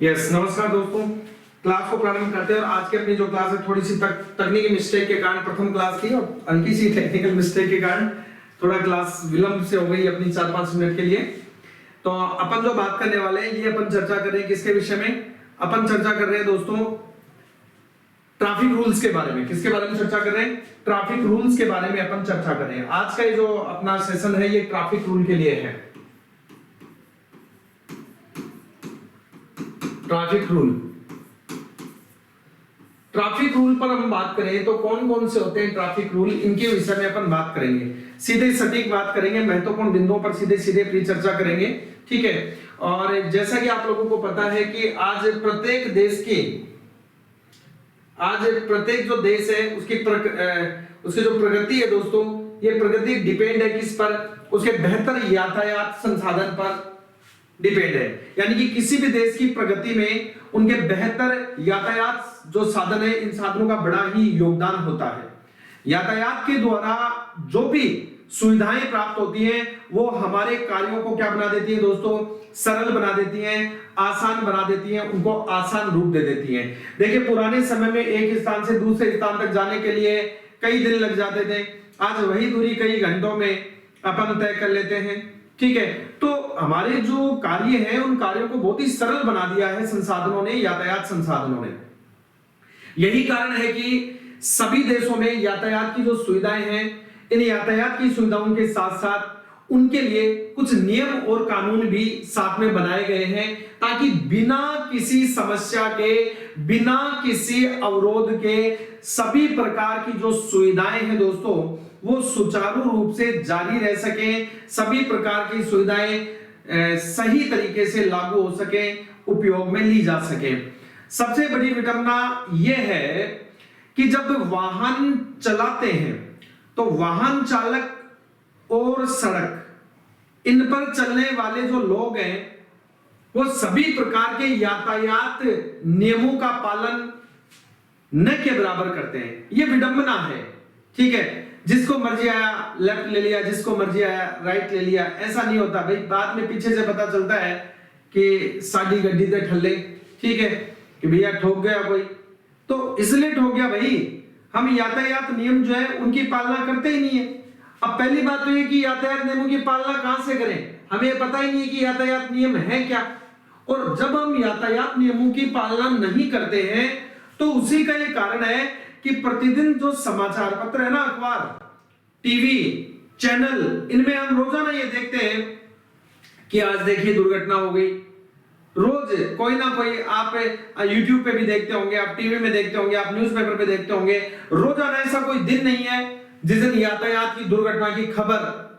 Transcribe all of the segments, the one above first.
नमस्कार दोस्तों। क्लास को प्रारंभ करते हैं और आज की अपनी जो क्लास है थोड़ी सी तकनीकी मिस्टेक के कारण प्रथम क्लास थी और हल्की सी टेक्निकल मिस्टेक के कारण थोड़ा क्लास विलंब से हो गई अपनी 4-5 मिनट के लिए। तो अपन जो बात करने वाले हैं ये अपन चर्चा कर रहे हैं किसके विषय में? अपन चर्चा कर रहे हैं दोस्तों ट्रैफिक रूल्स के बारे में। किसके बारे में चर्चा कर रहे हैं? ट्रैफिक रूल्स के बारे में अपन चर्चा कर रहे हैं। आज का ये जो अपना सेशन है ये ट्रैफिक रूल के लिए है। ट्रैफिक रूल पर हम बात करें तो कौन कौन से होते हैं ट्रैफिक रूल, इनके विषय में अपन बात करेंगे। सीधे सटीक बात करेंगे, महत्वपूर्ण बिंदुओं पर सीधे सीधे अपनी चर्चा करेंगे, ठीक है। और जैसा कि आप लोगों को पता है कि आज प्रत्येक जो देश है उसकी जो प्रगति है दोस्तों, ये प्रगति डिपेंड है किस पर? उसके बेहतर यातायात संसाधन पर डिपेंड है। यानी कि किसी भी देश की प्रगति में उनके बेहतर यातायात जो साधन है, इन साधनों का बड़ा ही योगदान होता है। यातायात के द्वारा जो भी सुविधाएं प्राप्त होती हैं वो हमारे कार्यों को क्या बना देती है दोस्तों? सरल बना देती हैं, आसान बना देती हैं, उनको आसान रूप दे देती हैं। देखिए पुराने समय में एक स्थान से दूसरे स्थान तक जाने के लिए कई दिन लग जाते थे, आज वही दूरी कई घंटों में अपन तय कर लेते हैं, ठीक है। तो हमारे जो कार्य हैं उन कार्यों को बहुत ही सरल बना दिया है संसाधनों ने, यातायात संसाधनों ने। यही कारण है कि सभी देशों में यातायात की जो सुविधाएं हैं, इन यातायात की सुविधाओं के साथ साथ उनके लिए कुछ नियम और कानून भी साथ में बनाए गए हैं, ताकि बिना किसी समस्या के, बिना किसी अवरोध के सभी प्रकार की जो सुविधाएं हैं दोस्तों वो सुचारू रूप से जारी रह सकें, सभी प्रकार की सुविधाएं सही तरीके से लागू हो सके, उपयोग में ली जा सके। सबसे बड़ी विडंबना यह है कि जब वाहन चलाते हैं तो वाहन चालक और सड़क, इन पर चलने वाले जो लोग हैं वो सभी प्रकार के यातायात नियमों का पालन न के बराबर करते हैं। ये विडंबना है, ठीक है। जिसको मर्जी आया लेफ्ट ले लिया, जिसको मर्जी आया राइट ले लिया, ऐसा नहीं होता भाई। बाद में पीछे से पता चलता है कि साड़ी गड्डी से ठल्ले, ठीक है, कि भैया ठोक गया कोई, तो इसलिए ठोक गया भाई। हम यातायात नियम जो है उनकी पालना करते ही नहीं है। अब पहली बात तो ये कि यातायात नियमों की पालना कहां से करें? हमें पता ही नहीं है कि यातायात नियम है क्या। और जब हम यातायात नियमों की पालना नहीं करते हैं तो उसी का ये कारण है कि प्रतिदिन जो समाचार पत्र है ना, अखबार, टीवी चैनल, इनमें हम रोजाना ये देखते हैं कि आज देखिए दुर्घटना हो गई। रोज कोई ना कोई, आप YouTube पे भी देखते होंगे, आप टीवी में देखते होंगे, आप न्यूज़पेपर पे देखते होंगे। रोजाना ऐसा कोई दिन नहीं है जिस दिन यातायात की दुर्घटना की खबर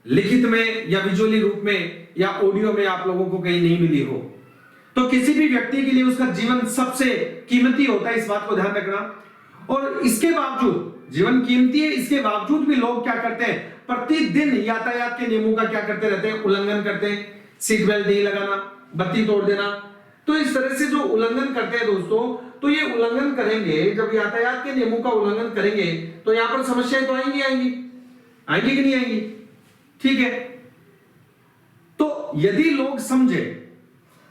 लिखित में या विजुअली रूप में या ऑडियो में आप लोगों को कहीं नहीं मिली हो। तो किसी भी व्यक्ति के लिए उसका जीवन सबसे कीमती होता है, इस बात को ध्यान रखना। और इसके बावजूद जीवन कीमती है, इसके बावजूद भी लोग क्या करते हैं? प्रतिदिन यातायात के नियमों का क्या करते रहते हैं? उल्लंघन करते हैं। सीट बेल्ट नहीं लगाना, बत्ती तोड़ देना। तो इस तरह से जो उल्लंघन करते हैं दोस्तों, तो ये उल्लंघन करेंगे, जब यातायात के नियमों का उल्लंघन करेंगे तो यहां पर समस्याएं तो आएंगी कि नहीं आएंगी, ठीक है। तो यदि लोग समझे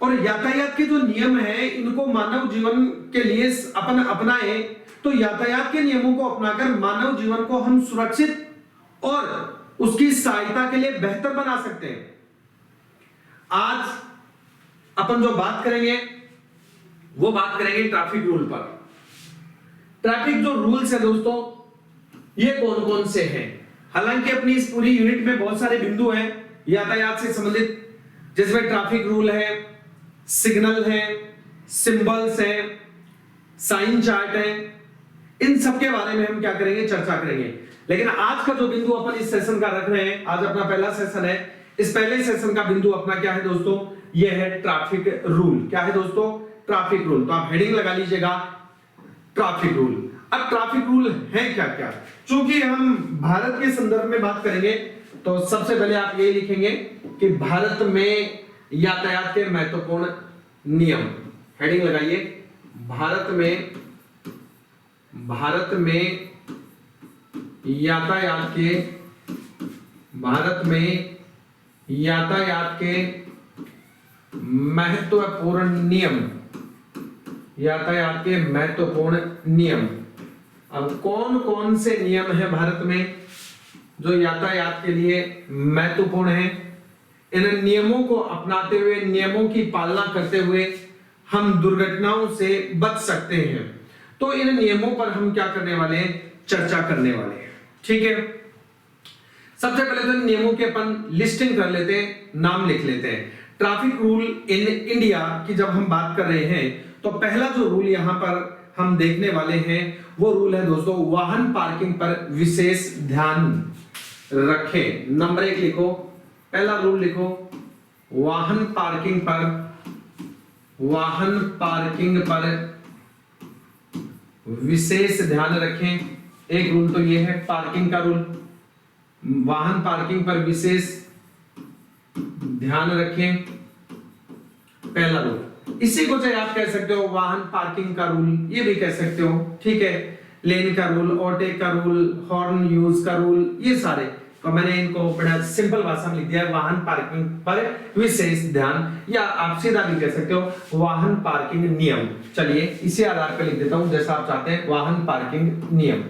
और यातायात के जो नियम है इनको मानव जीवन के लिए अपन अपनाए, तो यातायात के नियमों को अपनाकर मानव जीवन को हम सुरक्षित और उसकी सहायता के लिए बेहतर बना सकते हैं। आज अपन जो बात करेंगे वो बात करेंगे ट्रैफिक रूल पर। ट्रैफिक जो रूल्स है दोस्तों ये कौन कौन से हैं? हालांकि अपनी इस पूरी यूनिट में बहुत सारे बिंदु हैं यातायात से संबंधित, जिसमें ट्रैफिक रूल है, सिग्नल है, सिंबल्स है, साइन चार्ट है, इन सब के बारे में हम क्या करेंगे? चर्चा करेंगे। लेकिन आज का जो बिंदु अपन इस सेशन का रख रहे हैं, आज अपना पहला सेशन है, इस पहले सेशन का बिंदु अपना क्या है दोस्तों? यह है ट्रैफिक रूल। क्या है दोस्तों? Traffic rule. तो आप हेडिंग लगा लीजिएगा ट्रैफिक रूल। अब ट्रैफिक रूल है क्या क्या? चूंकि हम भारत के संदर्भ में बात करेंगे तो सबसे पहले आप ये लिखेंगे कि भारत में यातायात के महत्वपूर्ण नियम। हेडिंग लगाइए भारत में यातायात के महत्वपूर्ण नियम, यातायात के महत्वपूर्ण नियम। अब कौन कौन से नियम है भारत में जो यातायात के लिए महत्वपूर्ण है? इन नियमों को अपनाते हुए, नियमों की पालना करते हुए हम दुर्घटनाओं से बच सकते हैं। तो इन नियमों पर हम क्या करने वाले हैं? चर्चा करने वाले हैं। ठीक है, सबसे पहले तो नियमों के अपन लिस्टिंग कर लेते हैं, नाम लिख लेते हैं। ट्रैफिक रूल इन इंडिया की जब हम बात कर रहे हैं तो पहला जो रूल यहां पर हम देखने वाले हैं वो रूल है दोस्तों, वाहन पार्किंग पर विशेष ध्यान रखें। नंबर 1 लिखो, पहला रूल लिखो, वाहन पार्किंग पर विशेष ध्यान रखें। एक रूल तो ये है पार्किंग का रूल, वाहन पार्किंग पर विशेष ध्यान रखें, पहला रूल। इसी को चाहे आप कह सकते हो वाहन पार्किंग का रूल, ये भी कह सकते हो। ठीक है, लेन का रूल, ओवरटेक का रूल, हॉर्न यूज का रूल, ये सारे तो मैंने इनको बड़ा सिंपल भाषा में लिख दिया है, वाहन पार्किंग पर विशेष ध्यान, या आप सीधा भी कह सकते हो वाहन पार्किंग नियम। चलिए इसी आधार पर लिख देता हूं जैसा आप चाहते हैं, वाहन पार्किंग नियम।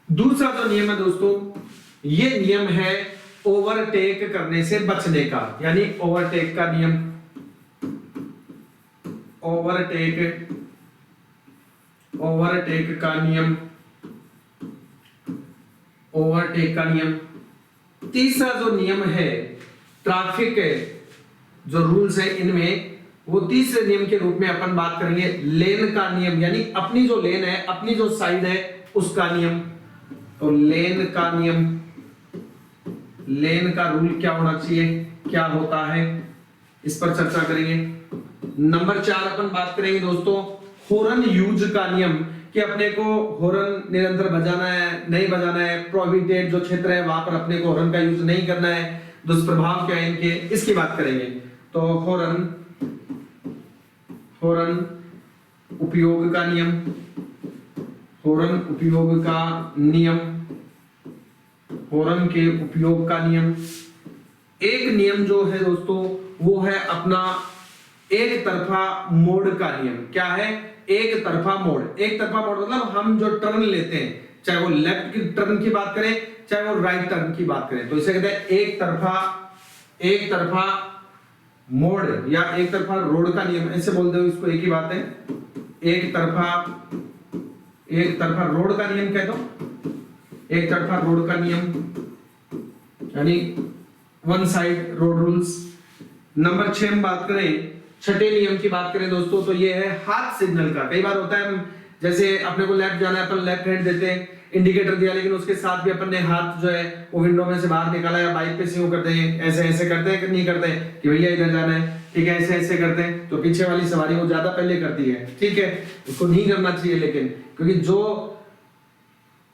दूसरा जो नियम है दोस्तों, ये नियम है ओवरटेक करने से बचने का, यानी ओवरटेक का नियम। ओवरटेक का नियम, ओवरटेक का नियम। तीसरा जो नियम है ट्रैफिक जो रूल्स है इनमें, वो तीसरे नियम के रूप में अपन बात करेंगे लेन का नियम, यानी अपनी जो लेन है, अपनी जो साइड है उसका नियम। तो लेन का नियम, लेन का रूल क्या होना चाहिए, क्या होता है, इस पर चर्चा करेंगे। नंबर 4 अपन बात करेंगे दोस्तों हॉर्न यूज का नियम, कि अपने को हॉर्न निरंतर बजाना है, नहीं बजाना है, प्रोहिबिटेड जो क्षेत्र है वहां पर अपने को हॉर्न का यूज नहीं करना है, दुष्प्रभाव क्या है इनके, इसकी बात करेंगे। तो हॉर्न उपयोग का नियम, हॉर्न उपयोग का नियम, हॉर्न के उपयोग का नियम। एक नियम जो है दोस्तों वो है अपना एक तरफा मोड़ का नियम। क्या है? एक तरफा मोड़। एक तरफा मोड़ मतलब हम जो टर्न लेते हैं, चाहे वो लेफ्ट की टर्न की बात करें, चाहे वो राइट टर्न की बात करें, तो इसे कहते हैं एक तरफा मोड़ या एक तरफा रोड का नियम, ऐसे बोलते हो इसको, एक ही बात है। एक तरफा रोड का नियम कह दो, एक तरफा रोड का नियम यानी one side road rules. Number 6 हम बात करें, छठे नियम की बात करें दोस्तों, तो ये है हाथ सिग्नल का। कई बार होता है जैसे अपने को लेफ्ट जाना है, अपन लेफ्ट हैंड देते हैं, इंडिकेटर दिया, लेकिन उसके साथ भी अपन ने हाथ जो है वो विंडो में से बाहर निकाला, या बाइक पे से करते हैं, ऐसे ऐसे करते हैं कि नहीं करते हैं कि भैया इधर जाना है, ठीक है, ऐसे ऐसे करते हैं, तो पीछे वाली सवारी वो ज्यादा पहले करती है। ठीक है, उसको नहीं करना चाहिए, लेकिन क्योंकि जो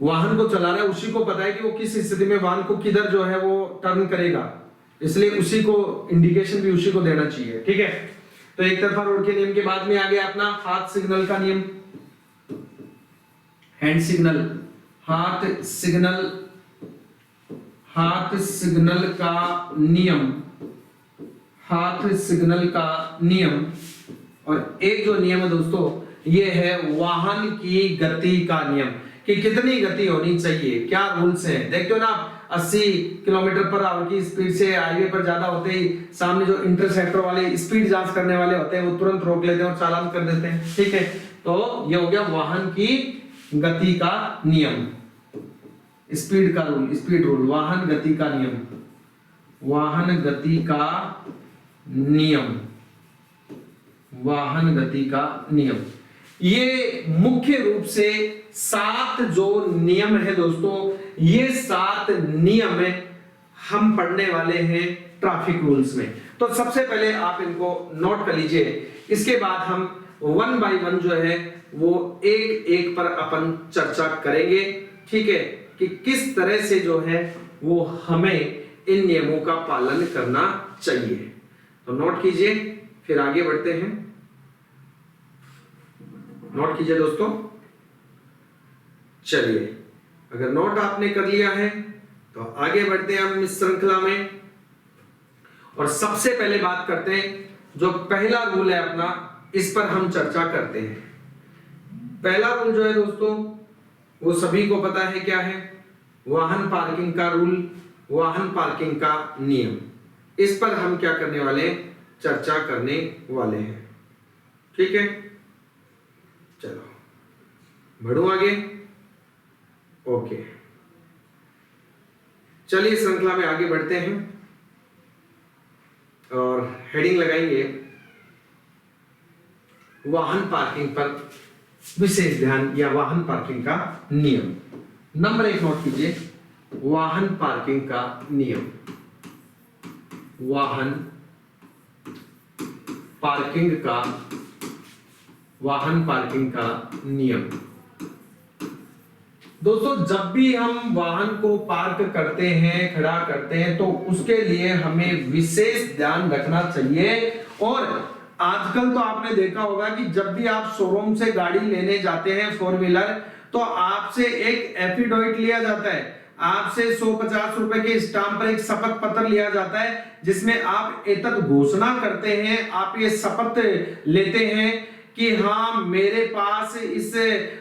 वाहन को चला रहा है उसी को पता है कि वो किस स्थिति में वाहन को किधर जो है वो टर्न करेगा, इसलिए उसी को इंडिकेशन भी उसी को देना चाहिए। ठीक है, तो एक तरफा रोड के नियम के बाद में आ गया अपना हाथ सिग्नल का नियम, हैंड सिग्नल, हाथ सिग्नल का नियम, हाथ सिग्नल का नियम। और एक जो नियम है दोस्तों ये है वाहन की गति का नियम, कि कितनी गति होनी चाहिए, क्या रूल्स हैं। देखते हो ना आप 80 किलोमीटर पर आवर की स्पीड से हाईवे पर ज्यादा होते ही सामने जो इंटरसेप्टर वाले स्पीड जांच करने वाले होते हैं वो तुरंत रोक लेते हैं और चालान कर देते हैं। ठीक है, तो ये हो गया वाहन की गति का नियम, स्पीड का रूल, स्पीड रूल, वाहन गति का नियम, वाहन गति का नियम, वाहन गति का नियम। ये मुख्य रूप से 7 जो नियम है दोस्तों, ये 7 नियम हम पढ़ने वाले हैं ट्रैफिक रूल्स में। तो सबसे पहले आप इनको नोट कर लीजिए, इसके बाद हम 1 बाय 1 जो है वो एक एक पर अपन चर्चा करेंगे। ठीक है, कि किस तरह से जो है वो हमें इन नियमों का पालन करना चाहिए। तो नोट कीजिए, फिर आगे बढ़ते हैं। नोट कीजिए दोस्तों। चलिए, अगर नोट आपने कर लिया है तो आगे बढ़ते हैं हम इस श्रृंखला में। और सबसे पहले बात करते हैं, जो पहला रूल है अपना, इस पर हम चर्चा करते हैं। पहला रूल जो है दोस्तों, वो सभी को पता है क्या है, वाहन पार्किंग का रूल, वाहन पार्किंग का नियम। इस पर हम क्या करने वाले हैं, चर्चा करने वाले हैं। ठीक है, चलो बढ़ो आगे। ओके, चलिए श्रृंखला में आगे बढ़ते हैं और हेडिंग लगाएंगे वाहन पार्किंग पर विशेष ध्यान या वाहन पार्किंग का नियम। नंबर 1 नोट कीजिए, वाहन पार्किंग का नियम। वाहन पार्किंग का नियम। दोस्तों, जब भी हम वाहन को पार्क करते हैं, खड़ा करते हैं, तो उसके लिए हमें विशेष ध्यान रखना चाहिए। और आजकल तो आपने देखा होगा कि जब भी आप शोरूम से गाड़ी लेने जाते हैं 4 व्हीलर, तो आपसे एक एफिडेविट लिया जाता है, आपसे 150 रुपए के स्टाम्प पर एक शपथ पत्र लिया जाता है, जिसमें आप एतत् घोषणा करते हैं, आप ये शपथ लेते हैं कि हाँ, मेरे पास इस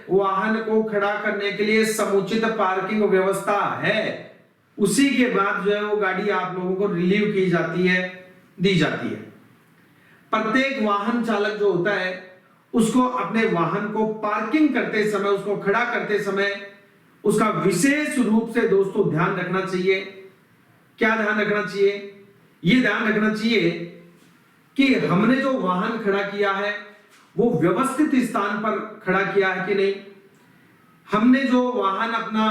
वाहन को खड़ा करने के लिए समुचित पार्किंग व्यवस्था है। उसी के बाद जो है वो गाड़ी आप लोगों को रिलीव की जाती है, दी जाती है। प्रत्येक वाहन चालक जो होता है, उसको अपने वाहन को पार्किंग करते समय, उसको खड़ा करते समय, उसका विशेष रूप से दोस्तों ध्यान रखना चाहिए। क्या ध्यान रखना चाहिए? यह ध्यान रखना चाहिए कि हमने जो वाहन खड़ा किया है वो व्यवस्थित स्थान पर खड़ा किया है कि नहीं। हमने जो वाहन अपना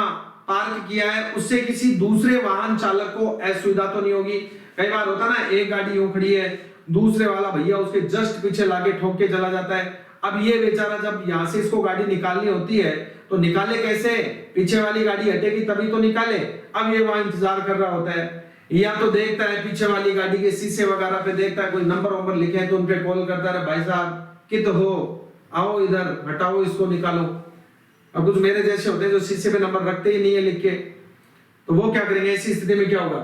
पार्क किया है उससे किसी दूसरे वाहन चालक को असुविधा तो नहीं होगी। कई बार होता ना, एक गाड़ी यूं खड़ी है, दूसरे वाला भैया उसके जस्ट पीछे लाके ठोक के चला जाता है। अब ये बेचारा जब यहां से इसको गाड़ी निकालनी होती है तो निकाले कैसे? पीछे वाली गाड़ी हटेगी तभी तो निकाले। अब ये वहां इंतजार कर रहा होता है, या तो देखता है पीछे वाली गाड़ी के शीशे वगैरह पे, देखता है कोई नंबर वंबर लिखे हैं तो उनपे कॉल करता है, भाई साहब कित हो, आओ इधर, हटाओ इसको, निकालो। अब कुछ मेरे जैसे होते हैं जो शीशे पे नंबर रखते ही नहीं है लिख के, तो वो क्या करेंगे? ऐसी स्थिति में क्या होगा?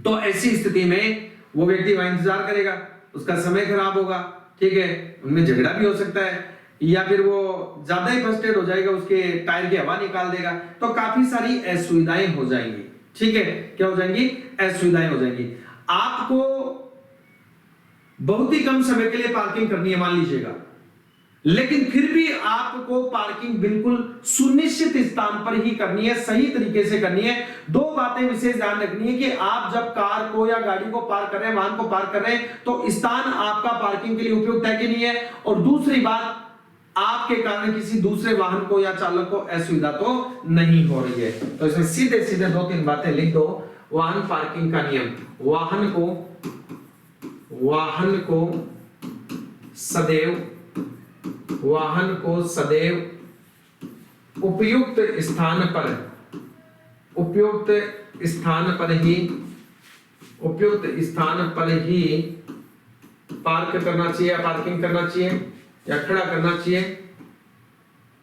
तो ऐसी स्थिति में वो व्यक्ति वहां इंतजार करेगा, उसका समय खराब होगा। ठीक है, उनमें झगड़ा भी हो सकता है, या फिर वो ज्यादा ही फ्रस्ट्रेट हो जाएगा, उसके टायर की हवा निकाल देगा, तो काफी सारी असुविधाएं हो जाएंगी। ठीक है, क्या हो जाएंगी? असुविधाएं हो जाएंगी। आपको बहुत ही कम समय के लिए पार्किंग करनी है मान लीजिएगा, लेकिन फिर भी आपको पार्किंग बिल्कुल सुनिश्चित स्थान पर ही करनी है, सही तरीके से करनी है। 2 बातें विशेष ध्यान रखनी है कि आप जब कार को या गाड़ी को पार्क कर रहे हैं, वाहन को पार्क कर रहे हैं, तो स्थान आपका पार्किंग के लिए उपयुक्त है कि नहीं है। और दूसरी बात, आपके कारण किसी दूसरे वाहन को या चालक को असुविधा तो नहीं हो रही है। तो इसमें सीधे सीधे 2-3 बातें लिख दो। वाहन पार्किंग का नियम, वाहन सदैव उपयुक्त स्थान पर ही पार्क करना चाहिए या पार्किंग करना चाहिए या खड़ा करना चाहिए।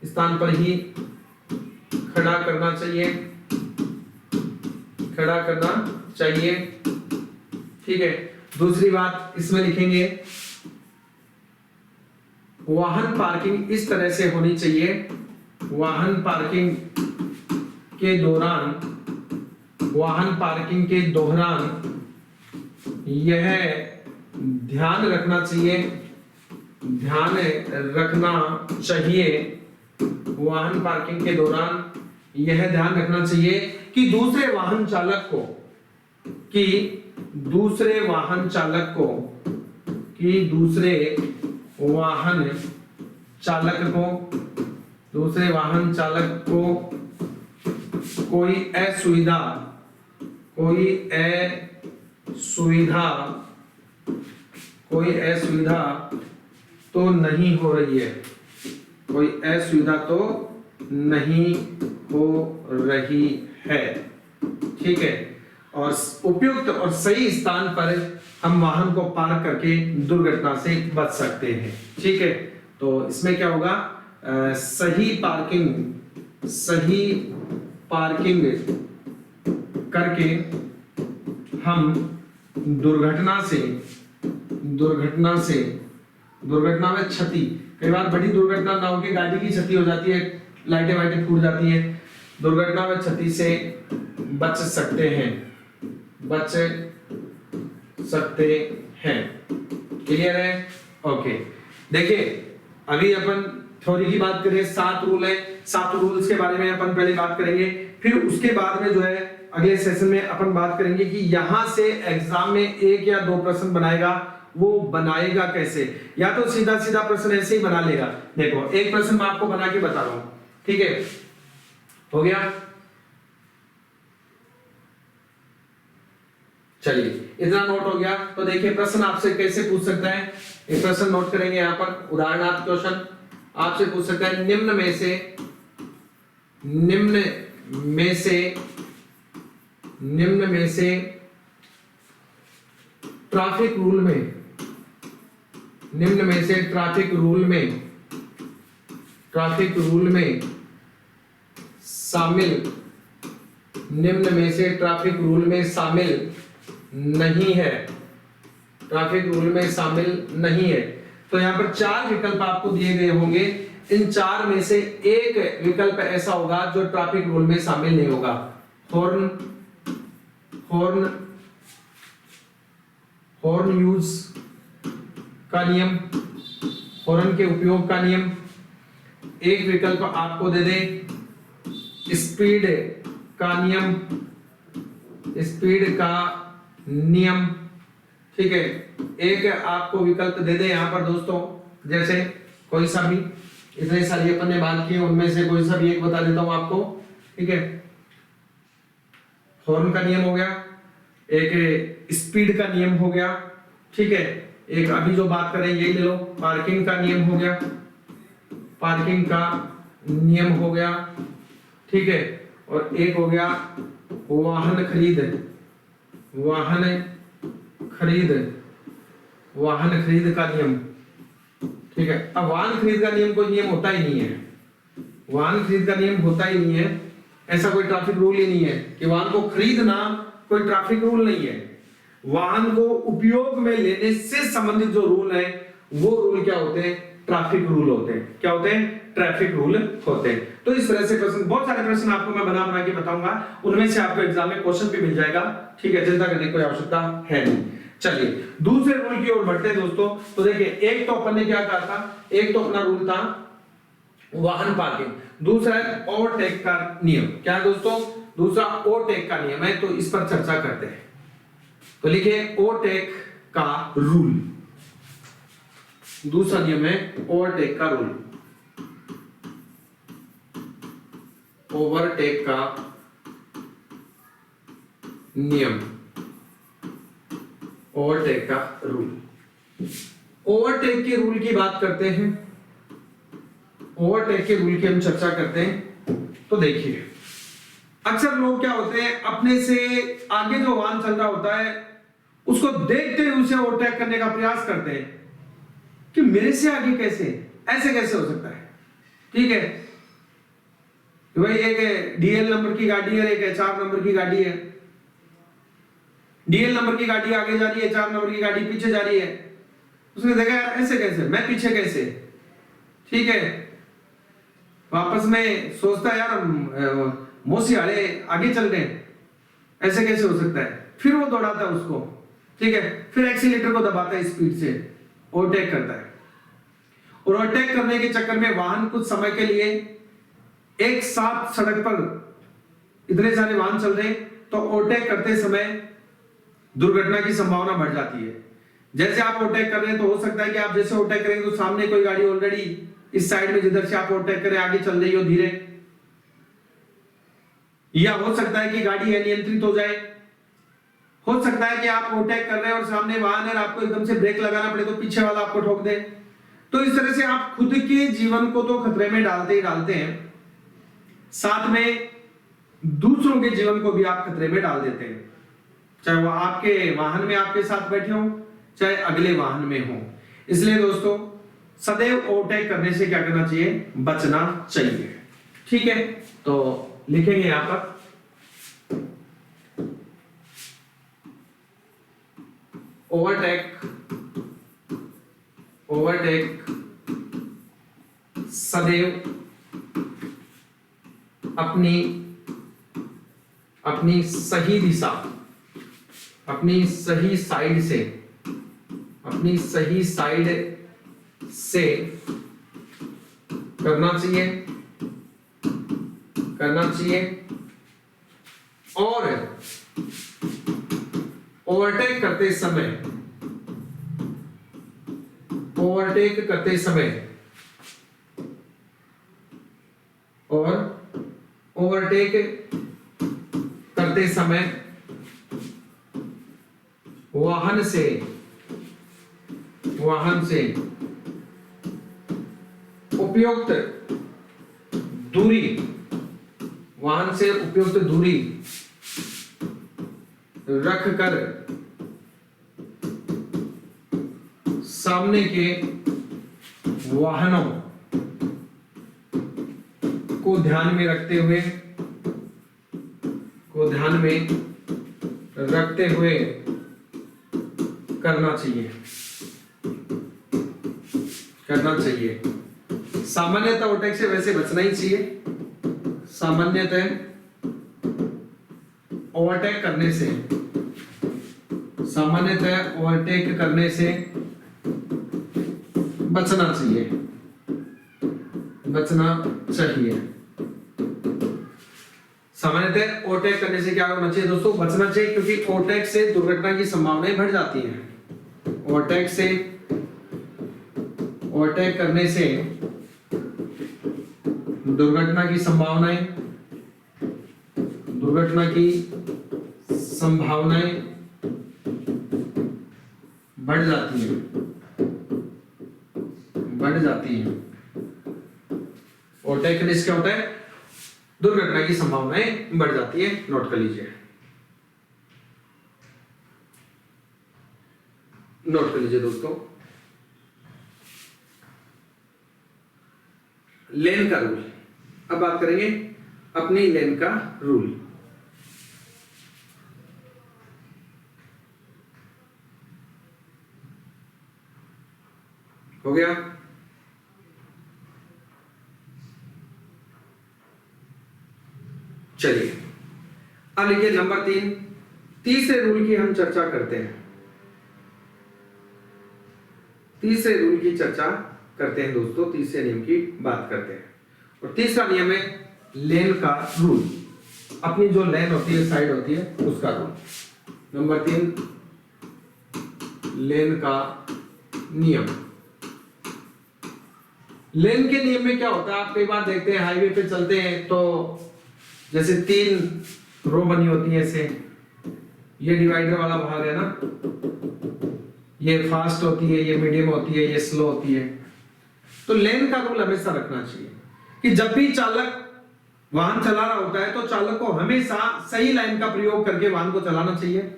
स्थान पर ही खड़ा करना चाहिए। ठीक है, दूसरी बात इसमें लिखेंगे, वाहन पार्किंग इस तरह से होनी चाहिए, वाहन पार्किंग के दौरान यह ध्यान रखना चाहिए, वाहन पार्किंग के दौरान यह ध्यान रखना चाहिए कि दूसरे वाहन चालक को कोई असुविधा तो नहीं हो रही है, ठीक है। और उपयुक्त और सही स्थान पर हम वाहन को पार्क करके दुर्घटना से बच सकते हैं। ठीक है, तो इसमें क्या होगा? सही पार्किंग करके हम दुर्घटना में क्षति, कई बार बड़ी दुर्घटना ना होकर गाड़ी की क्षति हो जाती है, लाइटें वाइटें फूट जाती हैं, दुर्घटना में क्षति से बच सकते हैं। क्लियर है? ओके, देखिए अभी अपन थ्योरी की बात करें, 7 रूल है, 7 रूल्स के बारे में अपन पहले बात करेंगे, फिर उसके बाद में जो है अगले सेशन में अपन बात करेंगे कि यहां से एग्जाम में 1 या 2 प्रश्न बनाएगा, वो बनाएगा कैसे, या तो सीधा सीधा प्रश्न ऐसे ही बना लेगा। देखो एक प्रश्न मैं आपको बना के बता रहा हूं, ठीक है, हो गया, चलिए इतना नोट हो गया। तो देखिए प्रश्न आपसे कैसे पूछ सकता है, एक प्रश्न नोट करेंगे यहां पर, उदाहरणार्थ क्वेश्चन आपसे पूछ सकता है, निम्न में से ट्रैफिक रूल में, निम्न में से ट्रैफिक रूल में शामिल नहीं है, ट्रैफिक रूल में शामिल नहीं है। तो यहां पर 4 विकल्प आपको दिए गए होंगे, इन 4 में से एक विकल्प ऐसा होगा जो ट्रैफिक रूल में शामिल नहीं होगा। हॉर्न यूज का नियम, हॉर्न के उपयोग का नियम। एक विकल्प आपको दे दे स्पीड का नियम, ठीक है। एक आपको विकल्प दे दे यहां पर दोस्तों, जैसे कोई सा भी, इतने सारे अपन ने बात की उनमें से कोई सा भी एक बता देता हूं आपको, ठीक है। हॉर्न का नियम हो गया, एक स्पीड का नियम हो गया, ठीक है। एक अभी जो बात करें ये ले लो, पार्किंग का नियम हो गया, ठीक है। और एक हो गया वाहन खरीद का नियम, ठीक है। अब वाहन खरीद का नियम कोई नियम होता ही नहीं है, वाहन खरीद का नियम होता ही नहीं है, ऐसा कोई ट्रैफिक रूल ही नहीं है कि वाहन को खरीदना कोई ट्रैफिक रूल नहीं है। वाहन को उपयोग में लेने से संबंधित जो रूल है वो रूल क्या होते हैं, ट्रैफिक रूल होते हैं। क्या होते हैं? ट्रैफिक रूल होते हैं। तो इस तरह से प्रश्न, बहुत सारे प्रश्न आपको मैं बना के बताऊंगा, उनमें से आपको एग्जाम में क्वेश्चन भी मिल जाएगा, ठीक है, चिंता करने की कोई आवश्यकता है नहीं। चलिए दूसरे रूल की ओर बढ़ते हैं दोस्तों। तो देखिए एक तो अपन ने क्या कहा था, एक तो अपना रूल था वाहन पार्किंग, दूसरा है ओवरटेक का नियम। क्या है दोस्तों? दूसरा ओवरटेक का नियम है, तो इस पर चर्चा करते हैं। तो लिखिए ओवरटेक का रूल, दूसरा नियम है ओवरटेक का रूल, ओवरटेक का नियम, ओवरटेक का रूल। ओवरटेक के रूल की बात करते हैं, ओवरटेक के रूल की हम चर्चा करते हैं। तो देखिए अक्सर लोग क्या होते हैं, अपने से आगे जो वाहन चल रहा होता है उसको देखते हुए उसे ओवरटेक करने का प्रयास करते हैं कि मेरे से आगे कैसे, ऐसे कैसे हो सकता है, ठीक है। भाई एक डीएल नंबर की गाड़ी है, एक एचआर नंबर की गाड़ी है, डीएल नंबर की गाड़ी आगे जा रही है, एचआर नंबर की गाड़ी पीछे जा रही है। उसने देखा यार ऐसे कैसे, मैं पीछे कैसे, ठीक है। वापस में सोचता यार मोसियाड़े आगे चल रहे, ऐसे कैसे हो सकता है। फिर वो दौड़ाता है उसको, ठीक है, फिर एक्सीलेटर को दबाता है, स्पीड से ओवरटेक करता है। और ओवरटेक करने के चक्कर में वाहन कुछ समय के लिए एक साथ सड़क पर इतने सारे वाहन चल रहे, तो ओवरटेक करते समय दुर्घटना की संभावना बढ़ जाती है। जैसे आप ओवरटेक कर रहे हैं तो हो सकता है कि आप जैसे ओवरटेक करेंगे तो सामने कोई गाड़ी ऑलरेडी इस साइड में जिधर से आप ओवरटेक करें आगे चल रही हो धीरे, या हो सकता है कि गाड़ी अनियंत्रित हो जाए, हो सकता है कि आप ओवरटेक कर रहे हैं और सामने वाहन है, आपको एकदम से ब्रेक लगाना पड़े तो पीछे वाला आपको ठोक दे। तो इस तरह से आप खुद के जीवन को तो खतरे में डालते ही डालते हैं, साथ में दूसरों के जीवन को भी आप खतरे में डाल देते हैं, चाहे वो आपके वाहन में आपके साथ बैठे हो, चाहे अगले वाहन में हो। इसलिए दोस्तों सदैव ओवरटेक करने से क्या करना चाहिए, बचना चाहिए, ठीक है। तो लिखेंगे यहां पर ओवरटेक सदैव अपनी सही दिशा, अपनी सही साइड से करना चाहिए और ओवरटेक करते समय वाहन से उपयुक्त दूरी रखकर सामने के वाहनों को ध्यान में रखते हुए करना चाहिए। सामान्यतः ओवरटेक से वैसे बचना ही चाहिए। सामान्यतः ओवरटेक करने से बचना चाहिए। सामान्यतः ओवरटेक करने से क्या होना चाहिए दोस्तों? बचना चाहिए, क्योंकि ओवरटेक से दुर्घटना की संभावनाएं बढ़ जाती हैं। ओवरटेक करने से दुर्घटना की संभावनाएं बढ़ जाती हैं। ओवरटेक करने से क्या होता है? दुर्घटना की संभावनाएं बढ़ जाती है। नोट कर लीजिए दोस्तों। लेन का रूल, अब बात करेंगे अपनी लेन का रूल। हो गया? चलिए अब लिखिए नंबर 3, तीसरे रूल की हम चर्चा करते हैं। तीसरे रूल की चर्चा करते हैं दोस्तों, तीसरे नियम की बात करते हैं। और तीसरा नियम है लेन का रूल। अपनी जो लेन होती है, साइड होती है, उसका रूल। नंबर 3, लेन का नियम। लेन के नियम में क्या होता है? आप कई बार देखते हैं हाईवे पे चलते हैं तो जैसे 3 रो बनी होती है ऐसे, ये डिवाइडर वाला भाग है ना, ये फास्ट होती है, ये मीडियम होती है, ये स्लो होती है। तो लेन का रूल हमेशा रखना चाहिए कि जब भी चालक वाहन चला रहा होता है तो चालक को हमेशा सही लाइन का प्रयोग करके वाहन को चलाना चाहिए।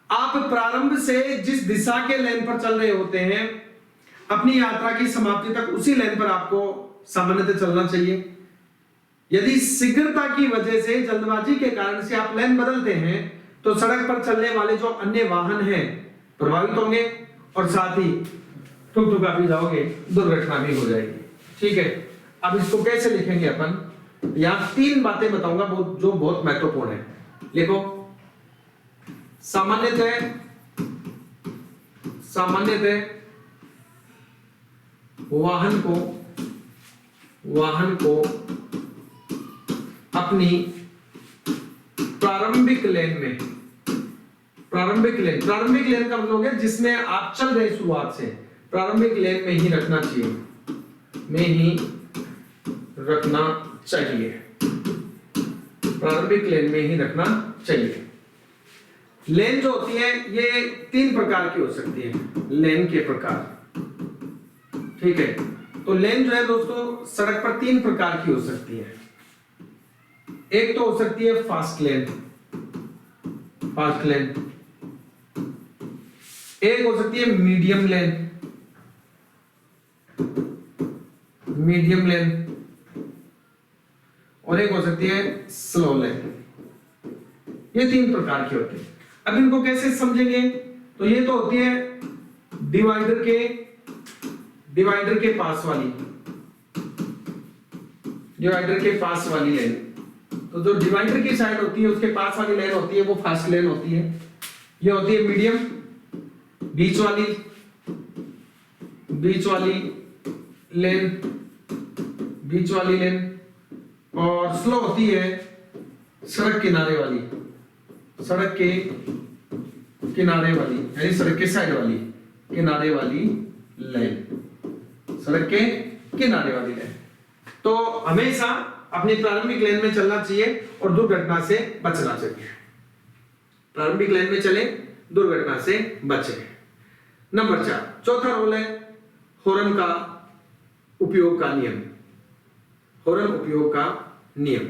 आप प्रारंभ से जिस दिशा के लेन पर चल रहे होते हैं, अपनी यात्रा की समाप्ति तक उसी लेन पर आपको सामान्यतः चलना चाहिए। यदि शीघ्रता की वजह से, जल्दबाजी के कारण से आप लेन बदलते हैं तो सड़क पर चलने वाले जो अन्य वाहन हैं प्रभावित होंगे और साथ ही ठुक-ठुका भी जाओगे, दुर्घटना भी हो जाएगी। ठीक है, अब इसको कैसे लिखेंगे अपन? यहां 3 बातें बताऊंगा जो बहुत महत्वपूर्ण है। लिखो, सामान्यतः वाहन को अपनी प्रारंभिक लेन का मतलब हो गया जिसमें आप चल रहे शुरुआत से, प्रारंभिक लेन में ही रखना चाहिए। लेन जो होती है ये 3 प्रकार की हो सकती है, लेन के प्रकार। ठीक है, तो लेन जो है दोस्तों सड़क पर 3 प्रकार की हो सकती है। एक तो हो सकती है फास्ट लेन, एक हो सकती है मीडियम लेन, और एक हो सकती है स्लो लेन। ये 3 प्रकार की होती है। अब इनको कैसे समझेंगे? तो तो ये तो होती है डिवाइडर के पास वाली लेन। तो जो डिवाइडर की साइड होती है उसके पास वाली लेन होती है वो फास्ट लेन होती है। ये होती है मीडियम, बीच वाली लेन, और स्लो होती है सड़क के किनारे वाली, यानी सड़क के साइड वाली किनारे वाली लेन, तो हमेशा अपनी प्रारंभिक लेन में चलना चाहिए और दुर्घटना से बचना चाहिए। प्रारंभिक लेन में चले, दुर्घटना से बचे। नंबर 4, चौथा रूल है हॉर्न का उपयोग का नियम।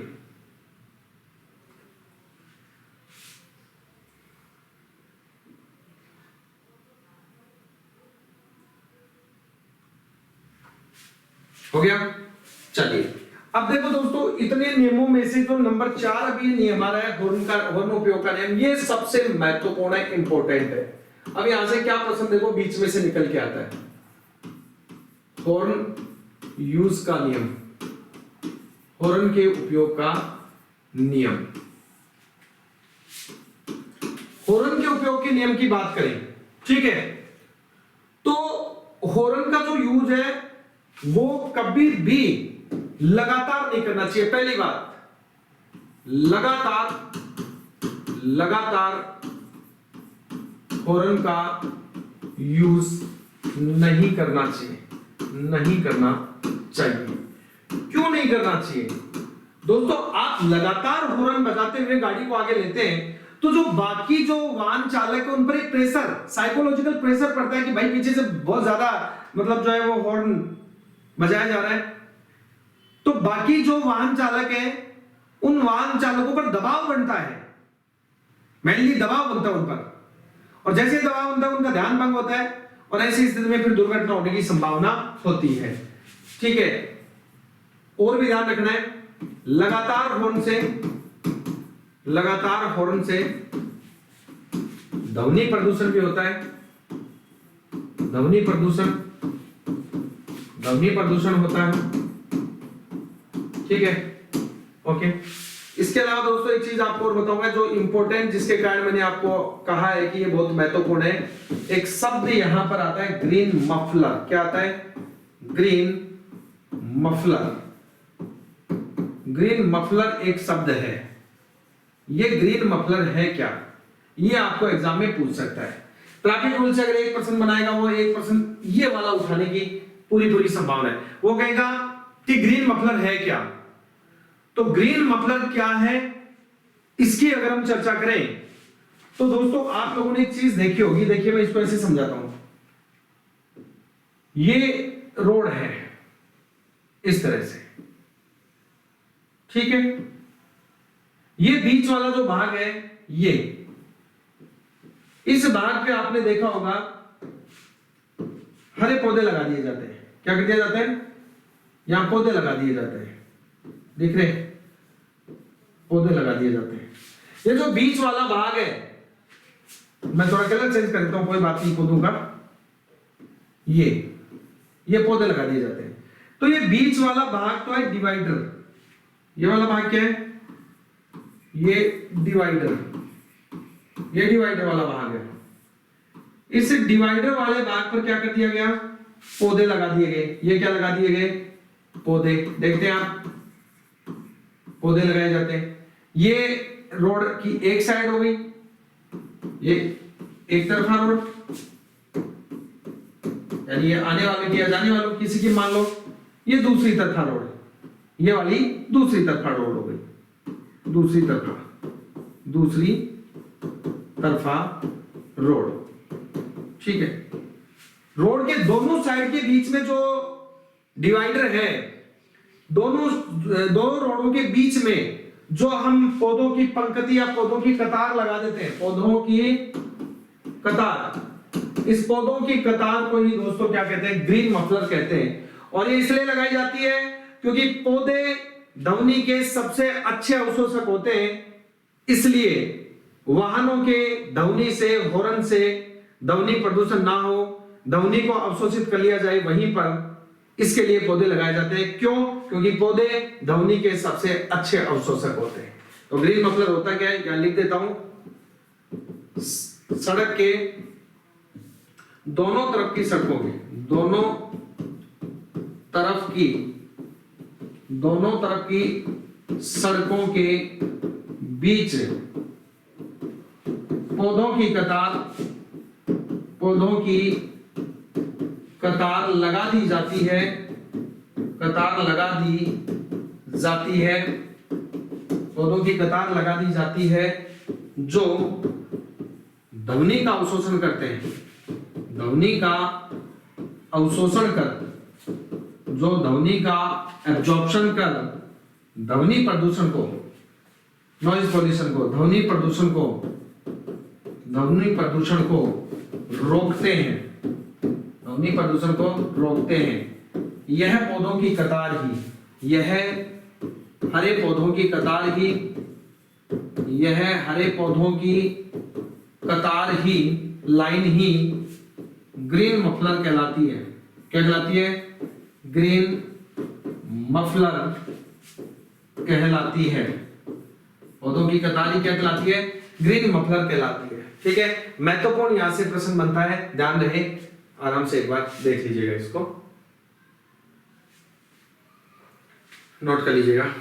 हो गया। चलिए अब देखो दोस्तों, इतने नियमों में से जो नंबर 4 अभी नियम आ रहा है हॉर्न उपयोग का नियम, ये सबसे महत्वपूर्ण है, इंपॉर्टेंट है। अब यहां से क्या प्रश्न देखो बीच में से निकल के आता है, हॉर्न यूज का नियम, हॉर्न के उपयोग का नियम। हॉर्न के उपयोग के नियम की बात करें, ठीक है, तो हॉर्न का जो यूज है वो कभी भी लगातार नहीं करना चाहिए। पहली बात, लगातार हॉर्न का यूज नहीं करना चाहिए। क्यों नहीं करना चाहिए दोस्तों? आप लगातार हॉर्न बजाते हुए गाड़ी को आगे लेते हैं तो जो बाकी जो वाहन चालक है उन पर एक प्रेशर, साइकोलॉजिकल प्रेशर पड़ता है कि भाई पीछे से बहुत ज्यादा मतलब जो है वो हॉर्न बजाया जा रहा है। तो बाकी जो वाहन चालक है उन वाहन चालकों पर दबाव बनता है, मेनली दबाव बनता है उन पर, और जैसे दबाव बनता है उनका ध्यान भंग होता है और ऐसी स्थिति में फिर दुर्घटना होने की संभावना होती है। ठीक है, और भी ध्यान रखना है, लगातार हॉर्न से ध्वनि प्रदूषण भी होता है, ध्वनि प्रदूषण होता है। ठीक है, ओके। इसके अलावा दोस्तों एक चीज आपको और बताऊंगा जो इंपॉर्टेंट, जिसके कारण मैंने आपको कहा है कि ये बहुत महत्वपूर्ण है। एक शब्द यहां पर आता है ग्रीन मफलर। क्या आता है? ग्रीन मफलर एक शब्द है। ये ग्रीन मफलर है क्या, ये आपको एग्जाम में पूछ सकता है। ट्रैफिक रूल से अगर 1% बनाएगा वो 1% ये वाला उठाने की पूरी संभावना है। वो कहेगा कि ग्रीन मफलर है क्या, तो ग्रीन मफलर क्या है इसकी अगर हम चर्चा करें तो दोस्तों आप लोगों ने एक चीज देखी होगी। देखिए मैं इसको ऐसे समझाता हूं, ये रोड है इस तरह से, ठीक है, ये बीच वाला जो भाग है ये, इस भाग पे आपने देखा होगा हरे पौधे लगा दिए जाते हैं। क्या कर दिया जाता है? यहां पौधे लगा दिए जाते हैं, दिख रहे, पौधे लगा दिए जाते हैं। ये जो बीच वाला भाग है, मैं थोड़ा कलर चेंज करता हूं, कोई बात नहीं, पौधों का ये पौधे लगा दिए जाते हैं। तो ये बीच वाला भाग तो है डिवाइडर। ये वाला भाग क्या है? ये डिवाइडर वाला भाग है। इस डिवाइडर वाले भाग पर क्या कर दिया गया? पौधे लगा दिए गए। ये क्या लगा दिए गए? पौधे। देखते हैं आप, पौधे लगाए जाते हैं। ये रोड की एक साइड हो गई, ये एक तरफा रोड, यानी ये आने वाले की या जाने वालों किसी की, मान लो ये दूसरी तरफा रोड, ये वाली दूसरी तरफा रोड हो गई, दूसरी तरफा रोड। ठीक है, रोड के दोनों साइड के बीच में जो डिवाइडर है, दोनों रोडों के बीच में जो हम पौधों की पंक्ति या पौधों की कतार लगा देते हैं, पौधों की कतार, इस पौधों की कतार को ही दोस्तों क्या कहते हैं? ग्रीन मफलर कहते हैं। और ये इसलिए लगाई जाती है क्योंकि पौधे ध्वनि के सबसे अच्छे अवशोषक होते हैं, इसलिए वाहनों के ध्वनि से, हॉर्न से ध्वनि प्रदूषण ना हो, ध्वनि को अवशोषित कर लिया जाए, वहीं पर इसके लिए पौधे लगाए जाते हैं। क्यों? क्योंकि पौधे ध्वनि के सबसे अच्छे अवशोषक होते हैं। तो ग्रीन मफलर होता क्या है, यहां लिख देता हूं, सड़क के दोनों तरफ की सड़कों के, दोनों तरफ की सड़कों के बीच पौधों की कतार लगा दी जाती है, पौधों की कतार लगा दी जाती है जो ध्वनि का अवशोषण करते हैं, ध्वनि का अवशोषण कर, जो ध्वनि का एब्जॉर्प्शन कर ध्वनि प्रदूषण को, नॉइज पॉल्यूशन को, ध्वनि प्रदूषण को रोकते हैं, ध्वनि प्रदूषण को रोकते हैं। यह पौधों की कतार ही, यह हरे पौधों की कतार ही, यह हरे पौधों की कतार ही, लाइन ही ग्रीन मफलर कहलाती है। क्या कहलाती है? ग्रीन मफलर कहलाती है। पौधों की कतार ही क्या कहलाती है? ग्रीन मफलर कहलाती है। ठीक है, महत्वपूर्ण यहां से प्रश्न बनता है, ध्यान रहे, आराम से एक बार देख लीजिएगा, इसको नोट कर लीजिएगा।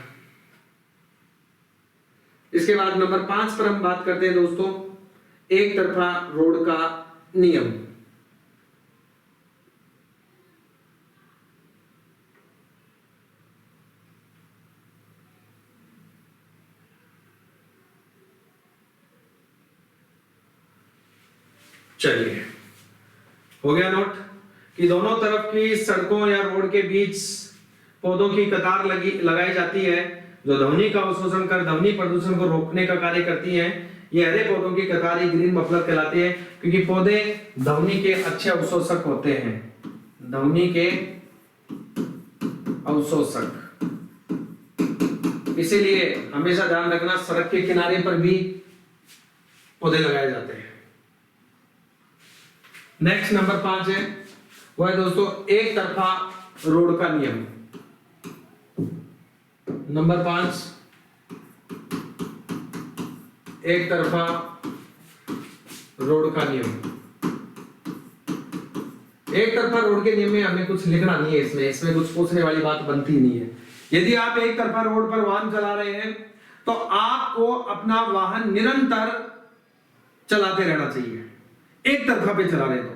इसके बाद नंबर 5 पर हम बात करते हैं दोस्तों, एक तरफा रोड का नियम। चलिए, हो गया नोट कि दोनों तरफ की सड़कों या रोड के बीच पौधों की कतार लगाई जाती है जो ध्वनि का अवशोषण कर ध्वनि प्रदूषण को रोकने का कार्य करती है। ये हरे पौधों की कतार ही ग्रीन मफलर कहलाती है, क्योंकि पौधे ध्वनि के अच्छे अवशोषक होते हैं, ध्वनि के अवशोषक। इसीलिए हमेशा ध्यान रखना, सड़क के किनारे पर भी पौधे लगाए जाते हैं। नेक्स्ट नंबर 5 है, वह है दोस्तों एक तरफा रोड का नियम। नंबर 5, एक तरफा रोड का नियम। एक तरफा रोड के नियम में हमें कुछ लिखना नहीं है, इसमें कुछ पूछने वाली बात बनती नहीं है। यदि आप एक तरफा रोड पर वाहन चला रहे हैं तो आपको अपना वाहन निरंतर चलाते रहना चाहिए। एक तरफा पे चला रहे तो,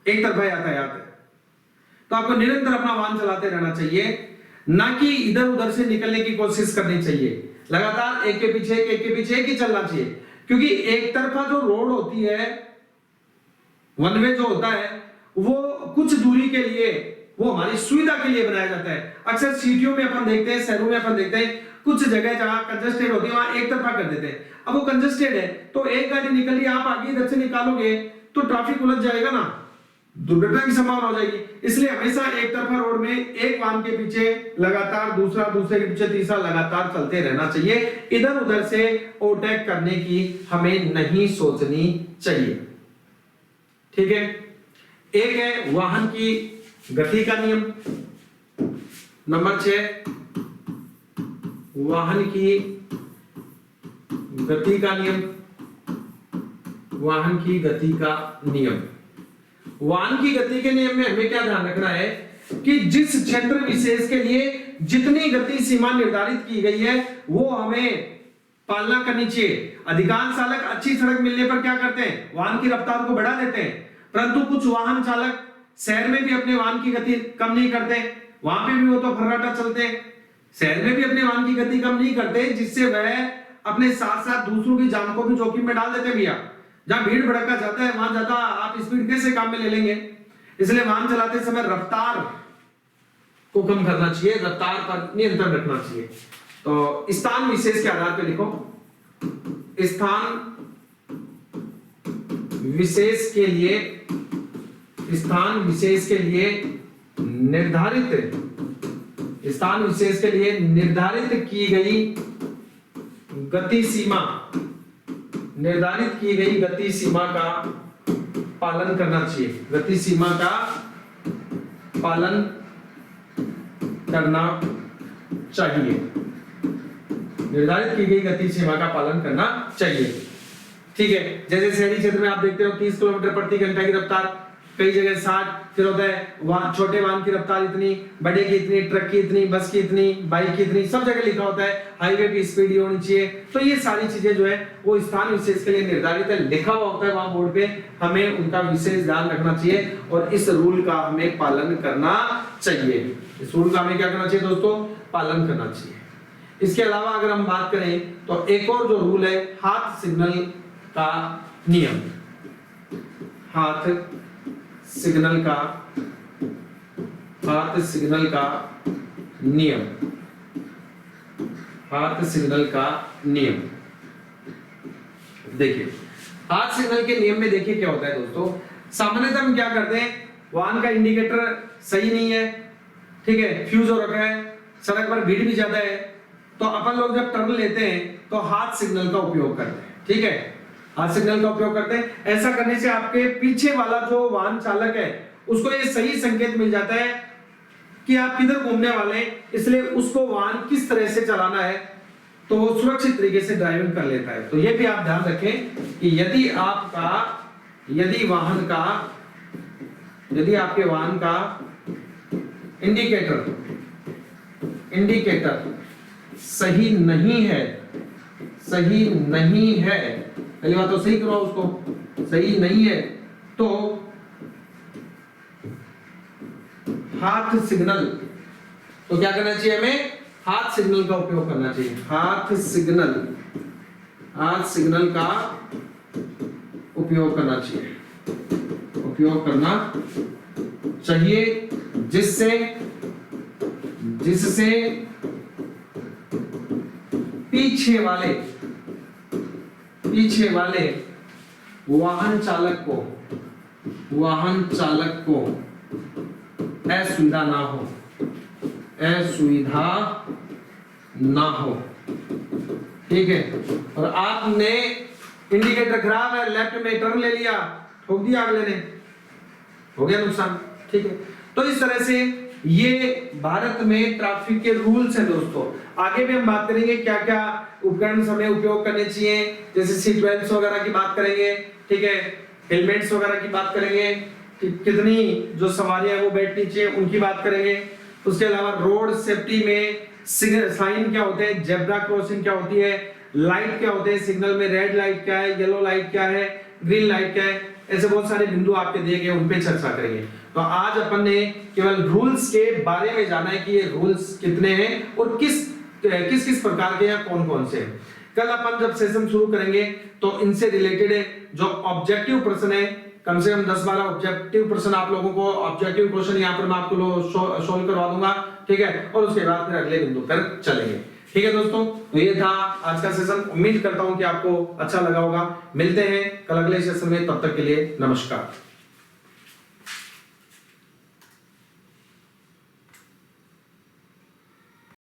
एक तरफा यातायात है तो आपको निरंतर अपना वाहन चलाते रहना चाहिए, ना कि इधर उधर से निकलने की कोशिश करनी चाहिए। लगातार एक के पीछे एक ही चलना चाहिए, क्योंकि एक तरफा जो रोड होती है, वन वे जो होता है, वो कुछ दूरी के लिए, वो हमारी सुविधा के लिए बनाया जाता है। अक्सर सिटियों में अपन देखते हैं, शहरों में अपन देखते हैं, कुछ जगह जहां कंजस्टेड होती है वहां एक तरफा कर देते हैं। अब वो कंजस्टेड है तो एक गाड़ी निकल रही है, आप आगे इधर से निकालोगे तो ट्रैफिक उलझ जाएगा ना, दुर्घटना की संभावना हो जाएगी। इसलिए हमेशा एक तरफा रोड में एक वाहन के पीछे लगातार दूसरा, दूसरे के पीछे तीसरा, लगातार चलते रहना चाहिए। इधर उधर से ओवरटेक करने की हमें नहीं सोचनी चाहिए। ठीक है, एक है वाहन की गति का नियम। नंबर 6, वाहन की गति का नियम। वाहन की गति का नियम। वाहन की गति के नियम में हमें क्या ध्यान रखना है कि जिस क्षेत्र विशेष के लिए जितनी गति सीमा निर्धारित की गई है वो हमें पालना करनी चाहिए। अधिकांश चालक अच्छी सड़क मिलने पर क्या करते हैं, वाहन की रफ्तार को बढ़ा देते हैं, परंतु कुछ वाहन चालक शहर में भी अपने वाहन की गति कम नहीं करते, वहां पे भी वो तो फर्राटा चलते हैं, शहर में भी अपने वाहन की गति कम नहीं करते, जिससे वह अपने साथ साथ दूसरों की जान को भी जोखिम में डाल देते भैया। जहां भीड़ भड़का जाता है वहां ज्यादा आप स्पीड कैसे काम में ले लेंगे। इसलिए वाहन चलाते समय रफ्तार को कम करना चाहिए, रफ्तार पर नियंत्रण रखना चाहिए। तो स्थान विशेष के आधार पर लिखो, स्थान विशेष के लिए, स्थान विशेष के लिए निर्धारित, स्थान विशेष के लिए निर्धारित की गई गति सीमा, निर्धारित की गई गति सीमा का पालन करना चाहिए, गति सीमा का पालन करना चाहिए, निर्धारित की गई गति सीमा का पालन करना चाहिए। ठीक है, जैसे शहरी क्षेत्र में आप देखते हो 30 किलोमीटर प्रति घंटा की रफ्तार, कई जगह 60, फिर होता है छोटे वाहन की रफ्तार इतनी, बड़े की इतनी, ट्रक की इतनी, बस की इतनी, बाइक की इतनी, सब जगह लिखा होता है हाईवे की स्पीड होनी चाहिए। तो ये सारी चीजें जो है वो स्थान विशेष के लिए निर्धारित है, लिखा हुआ होता है वहां बोर्ड पे, हमें उनका विशेष ध्यान रखना चाहिए और इस रूल का हमें पालन करना चाहिए। इस रूल का हमें क्या करना चाहिए दोस्तों, पालन करना चाहिए। इसके अलावा अगर हम बात करें तो एक और जो रूल है हाथ सिग्नल का नियम, हाथ सिग्नल का नियम, हाथ सिग्नल का नियम। देखिए हाथ सिग्नल के नियम में देखिए क्या होता है दोस्तों, सामान्यतः हम क्या करते हैं, वाहन का इंडिकेटर सही नहीं है, ठीक है, फ्यूज हो रखा है, सड़क पर भीड़ भी ज्यादा है, तो अपन लोग जब टर्न लेते हैं तो हाथ सिग्नल का उपयोग करते हैं। ठीक है, हाथ सिग्नल का उपयोग करते हैं। ऐसा करने से आपके पीछे वाला जो वाहन चालक है उसको ये सही संकेत मिल जाता है कि आप किधर घूमने वाले हैं, इसलिए उसको वाहन किस तरह से चलाना है तो वो सुरक्षित तरीके से ड्राइविंग कर लेता है। तो ये भी आप ध्यान रखें कि यदि आपके वाहन का इंडिकेटर सही नहीं है, पहली बात तो सही करो उसको, सही नहीं है तो हाथ सिग्नल, तो क्या करना चाहिए हमें, हाथ सिग्नल का उपयोग करना चाहिए। हाथ सिग्नल का उपयोग करना चाहिए, जिससे पीछे वाले वाहन चालक को असुविधा ना हो। ठीक है, और आपने इंडिकेटर खराब है, लेफ्ट में टर्न ले लिया, ठोक दिया अगले ने, हो गया नुकसान। ठीक है, तो इस तरह से ये भारत में ट्रैफिक के रूल्स हैं दोस्तों। आगे भी हम बात करेंगे क्या क्या उपकरण हमें उपयोग करने चाहिए, जैसे सीट बेल्ट वगैरह की बात करेंगे, ठीक है, हेलमेट्स वगैरह की बात करेंगे, कितनी जो सवारियां वो बैठनी चाहिए उनकी बात करेंगे। उसके अलावा रोड सेफ्टी में साइन क्या होते हैं, जेब्रा क्रॉसिंग क्या होती है, लाइट क्या होते हैं, सिग्नल में रेड लाइट क्या है, येलो लाइट क्या है, ग्रीन लाइट क्या है, ऐसे बहुत सारे बिंदु आपके दिए गए, उन पे चर्चा करेंगे। तो आज अपन ने केवल रूल्स के बारे में जाना है कि ये रूल्स कितने हैं और किस प्रकार के या कौन कौन से हैं। कल अपन जब सेशन शुरू करेंगे तो इनसे रिलेटेड जो ऑब्जेक्टिव प्रश्न है, कम से कम 10-12 ऑब्जेक्टिव प्रश्न आप लोगों को, ऑब्जेक्टिव क्वेश्चन यहाँ पर मैं आपको सोल्व करवा दूंगा। ठीक है, और उसके बाद फिर अगले बिंदु पर चलेंगे। ठीक है दोस्तों, तो ये था आज का सेशन। उम्मीद करता हूं कि आपको अच्छा लगा होगा। मिलते हैं कल अगले सेशन में, तब तक के लिए नमस्कार।